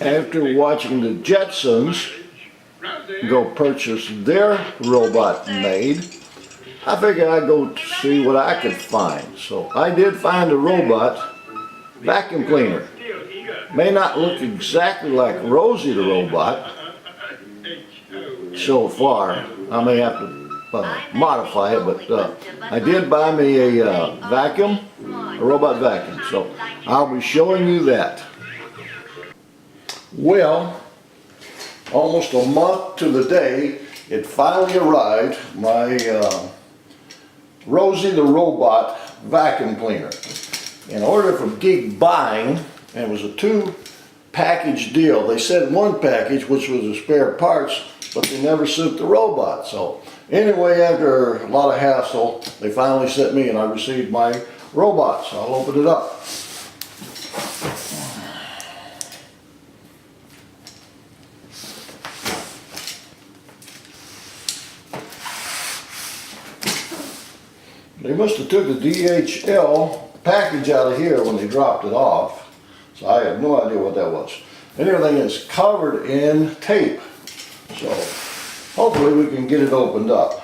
after watching the Jetsons go purchase their robot maid, I figured I'd go see what I could find. So I did find a robot vacuum cleaner. May not look exactly like Rosie the robot so far. I may have to modify it, but I did buy me a vacuum, a robot vacuum. So I'll be showing you that. Well, almost a month to the day, it finally arrived, my Rosie the robot vacuum cleaner. In order for Geek buying, and it was a 2-package deal. They said 1 package, which was the spare parts, but they never sent the robot. So anyway, after a lot of hassle, they finally sent me, and I received my robot. So I'll open it up. They must have took the DHL package out of here when they dropped it off. So I have no idea what that was. And everything is covered in tape. So hopefully we can get it opened up.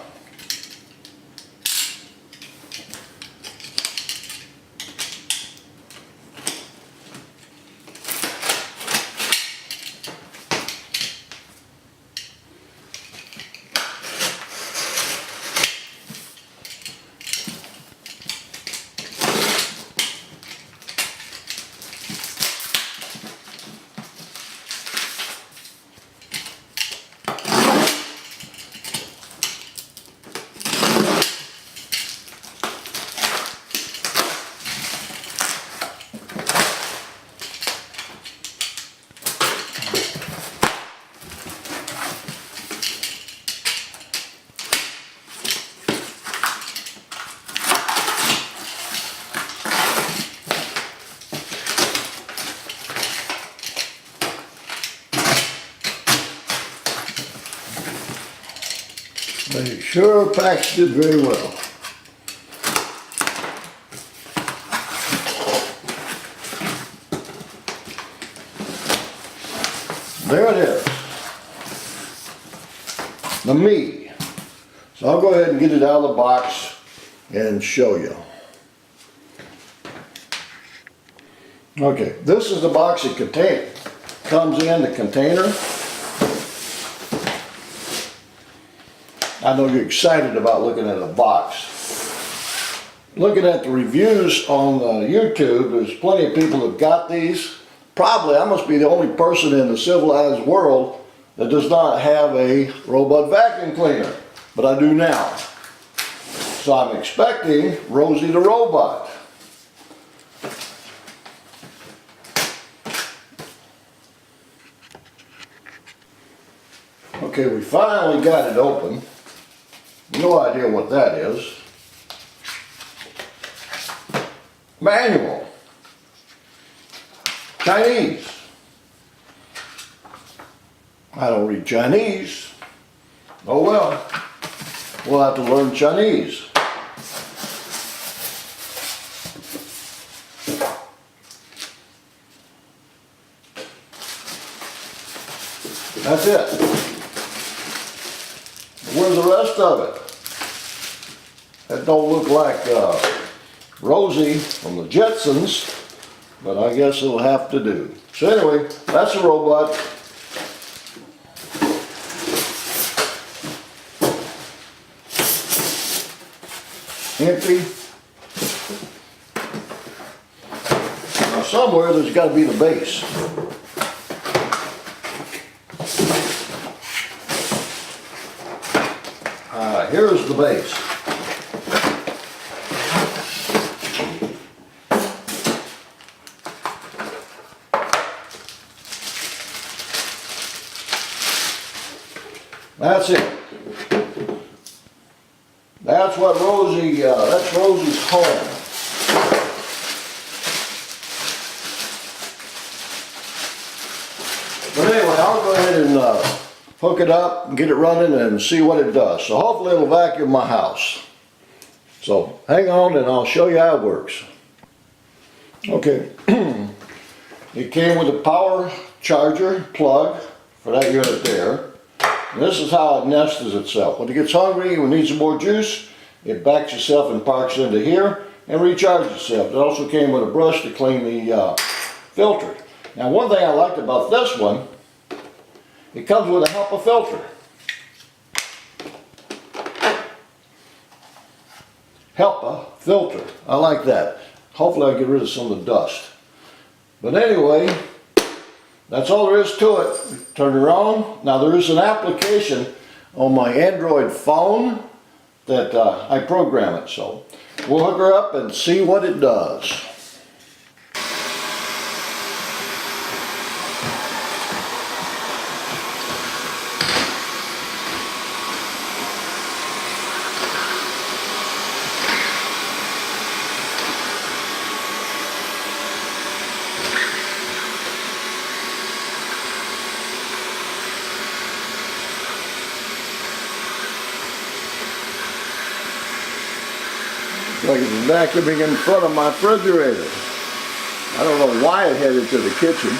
They sure packaged it very well. There it is. The me. So I'll go ahead and get it out of the box and show you. Okay, this is the box it comes in, the container. I know you're excited about looking at a box. Looking at the reviews on YouTube, there's plenty of people that got these. Probably I must be the only person in the civilized world that does not have a robot vacuum cleaner, but I do now. So I'm expecting Rosie the robot. Okay, we finally got it open. No idea what that is. Manual. Chinese. I don't read Chinese. Oh well. We'll have to learn Chinese. That's it. Where's the rest of it? That don't look like Rosie from the Jetsons, but I guess it'll have to do. So anyway, that's a robot. Empty. Now somewhere there's got to be the base. Here's the base. That's it. That's what Rosie, that's Rosie's home. But anyway, I'll go ahead and hook it up and get it running and see what it does. So hopefully it'll vacuum my house. So hang on and I'll show you how it works. Okay, It came with a power charger plug for that unit there. And this is how it nests itself. When it gets hungry, when it needs some more juice, it backs itself and parks into here and recharges itself. It also came with a brush to clean the filter. Now, one thing I liked about this one, it comes with a HEPA filter. HEPA filter. I like that. Hopefully I get rid of some of the dust. But anyway, that's all there is to it. Turn it on. Now there is an application on my Android phone that I program it. So we'll hook her up and see what it does. Like it's vacuuming in front of my refrigerator. I don't know why it headed to the kitchen,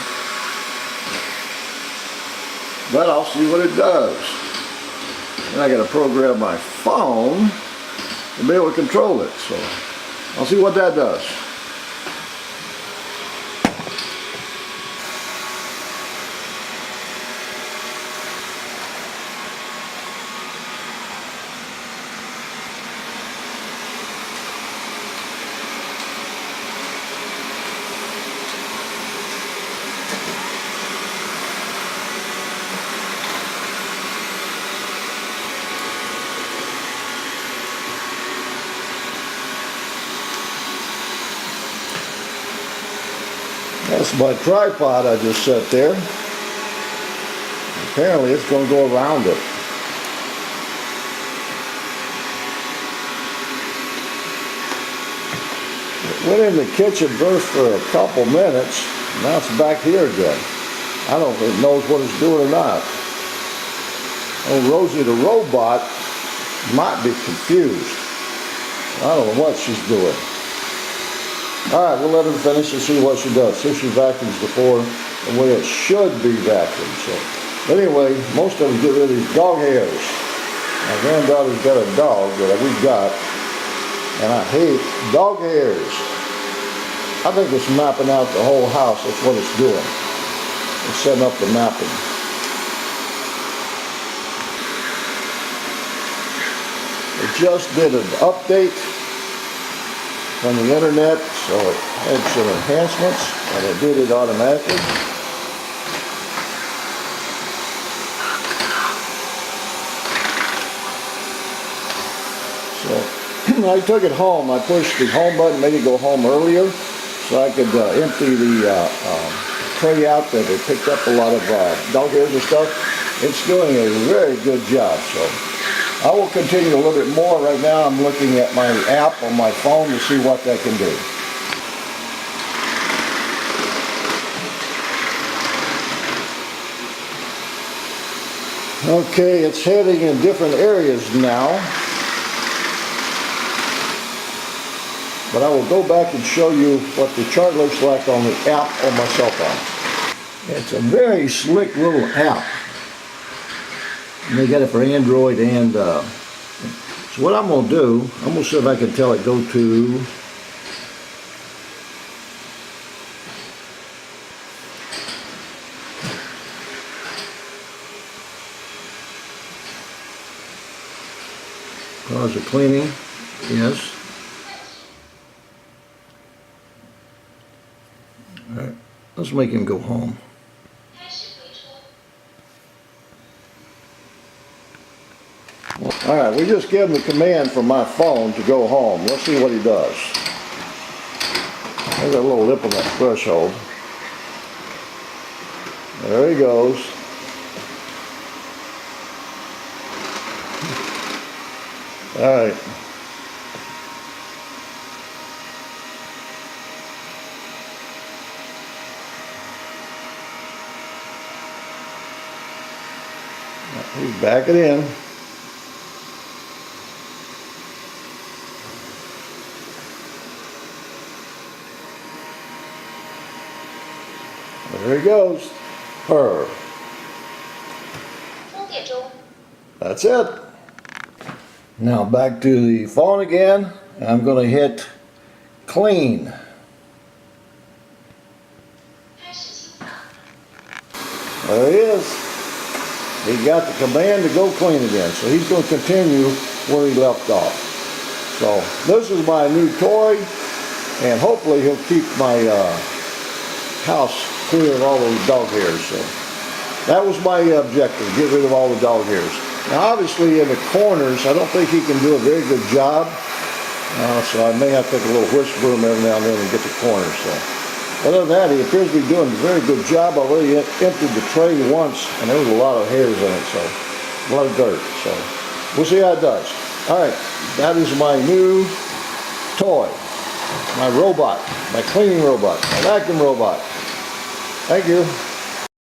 but I'll see what it does. And I got to program my phone to be able to control it. So I'll see what that does. That's my tripod I just set there. Apparently it's going to go around it. It went in the kitchen first for a couple minutes. Now it's back here again. I don't know if it knows what it's doing or not. Oh, Rosie the robot might be confused. I don't know what she's doing. Alright, we'll let her finish and see what she does. See if she vacuums before the way it should be vacuumed. So, anyway, most of them get rid of these dog hairs. My granddaughter's got a dog that we got, and I hate dog hairs. I think it's mapping out the whole house. That's what it's doing. It's setting up the mapping. It just did an update on the internet, so it had some enhancements, and it did it automatically. So I took it home. I pushed the home button, made it go home earlier, so I could empty the tray out that it picked up a lot of dog hairs and stuff. It's doing a very good job. So I will continue a little bit more. Right now I'm looking at my app on my phone to see what that can do. Okay, it's heading in different areas now. But I will go back and show you what the chart looks like on the app on my cell phone. It's a very slick little app. And they got it for Android and so what I'm going to do, I'm going to see if I can tell it go to cause of cleaning, yes. Alright, let's make him go home. Alright, we just give him the command from my phone to go home. Let's see what he does. There's a little lip on that threshold. There he goes. Alright. He's backing in. There he goes. Her. That's it. Now back to the phone again. I'm going to hit clean. There he is. He got the command to go clean again. So he's going to continue where he left off. So this is my new toy, and hopefully he'll keep my house clear of all those dog hairs. So that was my objective, get rid of all the dog hairs. Now obviously in the corners, I don't think he can do a very good job. So I may have to take a little whisk broom every now and then and get the corners. So other than that, he appears to be doing a very good job. I already emptied the tray once, and there was a lot of hairs in it, so a lot of dirt. So we'll see how it does. All right, that is my new toy, my robot, my cleaning robot, my vacuum robot. Thank you.